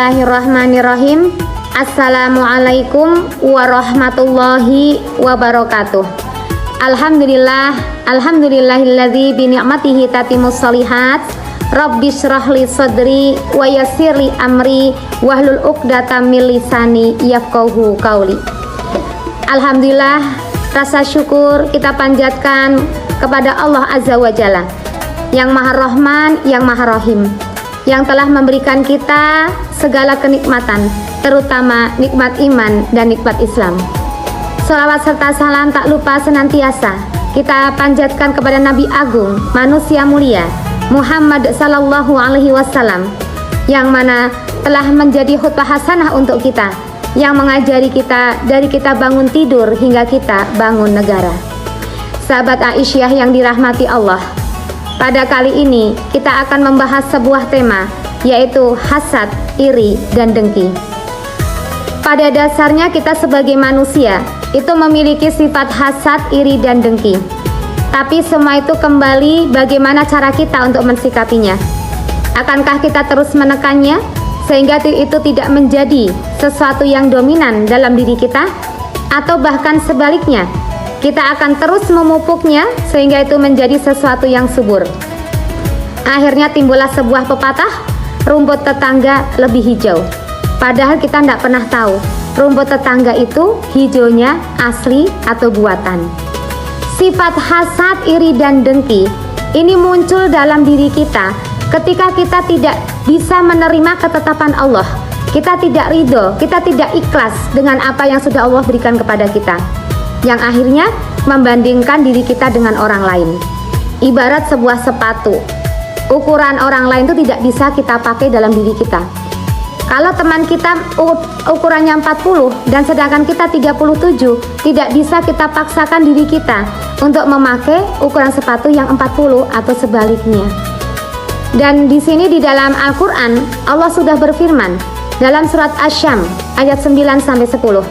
Bismillahirrahmanirrahim. Assalamualaikum warahmatullahi wabarakatuh. Alhamdulillahilladzi bi ni'matihi tatimmus shalihat. Rabbis shrahli sadri wa yassirli amri wahlul 'uqdatam min lisani yafqahu qauli. Alhamdulillah, rasa syukur kita panjatkan kepada Allah Azza wa Jalla, yang Maha Rahman, yang Maha Rahim, yang telah memberikan kita segala kenikmatan, terutama nikmat iman dan nikmat Islam. Shalawat serta salam tak lupa senantiasa kita panjatkan kepada Nabi Agung, manusia mulia, Muhammad Sallallahu Alaihi Wasallam, yang mana telah menjadi khutbah hasanah untuk kita, yang mengajari kita dari kita bangun tidur hingga kita bangun negara. Sahabat Aisyah yang dirahmati Allah, pada kali ini kita akan membahas sebuah tema, yaitu hasad, iri, dan dengki. Pada dasarnya kita sebagai manusia itu memiliki sifat hasad, iri, dan dengki. Tapi semua itu kembali bagaimana cara kita untuk mensikapinya. Akankah kita terus menekannya sehingga itu tidak menjadi sesuatu yang dominan dalam diri kita, atau bahkan sebaliknya, kita akan terus memupuknya sehingga itu menjadi sesuatu yang subur. Akhirnya timbullah sebuah pepatah, rumput tetangga lebih hijau. Padahal kita tidak pernah tahu rumput tetangga itu hijaunya asli atau buatan. Sifat hasad, iri, dan dengki ini muncul dalam diri kita ketika kita tidak bisa menerima ketetapan Allah. Kita tidak ridho, kita tidak ikhlas dengan apa yang sudah Allah berikan kepada kita, yang akhirnya membandingkan diri kita dengan orang lain. Ibarat sebuah sepatu, ukuran orang lain itu tidak bisa kita pakai dalam diri kita. Kalau teman kita ukurannya 40 dan sedangkan kita 37, tidak bisa kita paksakan diri kita untuk memakai ukuran sepatu yang 40 atau sebaliknya. Dan di sini di dalam Al-Qur'an Allah sudah berfirman dalam surat Asy-Syams ayat 9 sampai 10.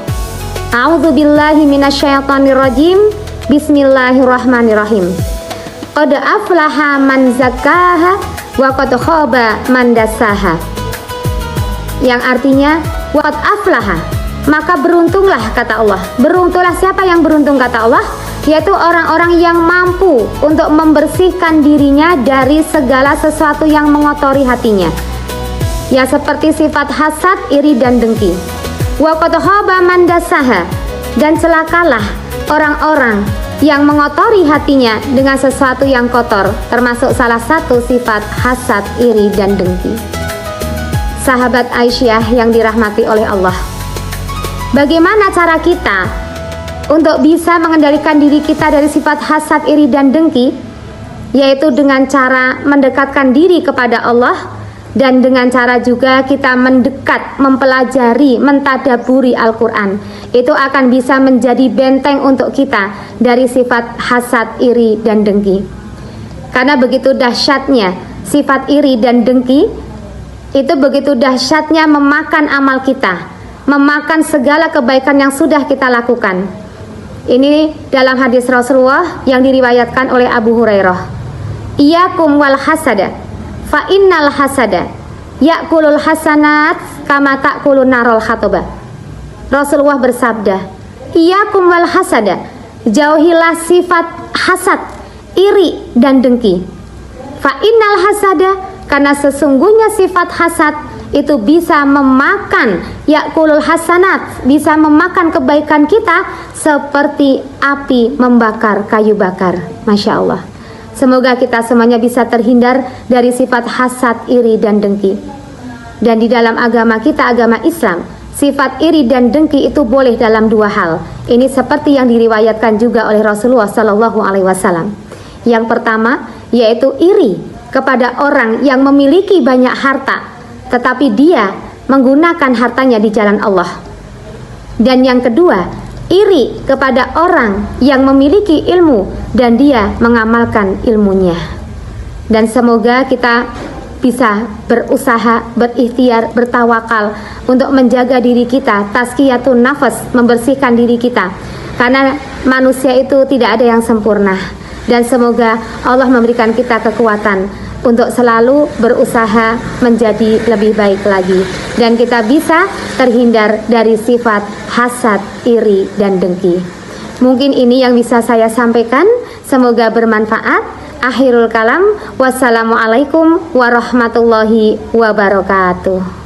A'udzubillahi minasyaitonirrajim. Bismillahirrahmanirrahim. Qad aflaha man zakkaha wa qad khaba man dassaha. Yang artinya qad aflaha, maka beruntunglah kata Allah. Beruntunglah siapa yang beruntung kata Allah? Yaitu orang-orang yang mampu untuk membersihkan dirinya dari segala sesuatu yang mengotori hatinya, ya seperti sifat hasad, iri, dan dengki. Wa qad khaba man dassaha, dan celakalah orang-orang yang mengotori hatinya dengan sesuatu yang kotor, termasuk salah satu sifat hasad, iri, dan dengki. Sahabat Aisyah yang dirahmati oleh Allah, bagaimana cara kita untuk bisa mengendalikan diri kita dari sifat hasad, iri, dan dengki? Yaitu dengan cara mendekatkan diri kepada Allah, dan dengan cara juga kita mendekat, mempelajari, mentadaburi Al-Quran. Itu akan bisa menjadi benteng untuk kita dari sifat hasad, iri, dan dengki. Karena begitu dahsyatnya sifat iri dan dengki, itu begitu dahsyatnya memakan amal kita, memakan segala kebaikan yang sudah kita lakukan. Ini dalam hadis Rasulullah yang diriwayatkan oleh Abu Hurairah. Iyyakum wal hasada, fa innal hasada ya'kulul hasanat kama ta'kulun narul hataba. Rasulullah bersabda, iyyakum wal hasada, jauhilah sifat hasad, iri, dan dengki. Fa innal hasada, karena sesungguhnya sifat hasad itu bisa memakan ya'kulul hasanat, bisa memakan kebaikan kita seperti api membakar kayu bakar. Masya Allah. Semoga kita semuanya bisa terhindar dari sifat hasad, iri, dan dengki. Dan di dalam agama kita, agama Islam, sifat iri dan dengki itu boleh dalam dua hal. Ini seperti yang diriwayatkan juga oleh Rasulullah Sallallahu Alaihi Wasallam. Yang pertama yaitu iri kepada orang yang memiliki banyak harta, tetapi dia menggunakan hartanya di jalan Allah. Dan yang kedua, iri kepada orang yang memiliki ilmu dan dia mengamalkan ilmunya. Dan semoga kita bisa berusaha, berikhtiar, bertawakal untuk menjaga diri kita, tazkiyatun nafas, membersihkan diri kita. Karena manusia itu tidak ada yang sempurna. Dan semoga Allah memberikan kita kekuatan untuk selalu berusaha menjadi lebih baik lagi, dan kita bisa terhindar dari sifat hasad, iri, dan dengki. Mungkin ini yang bisa saya sampaikan, semoga bermanfaat. Akhirul kalam, wassalamualaikum warahmatullahi wabarakatuh.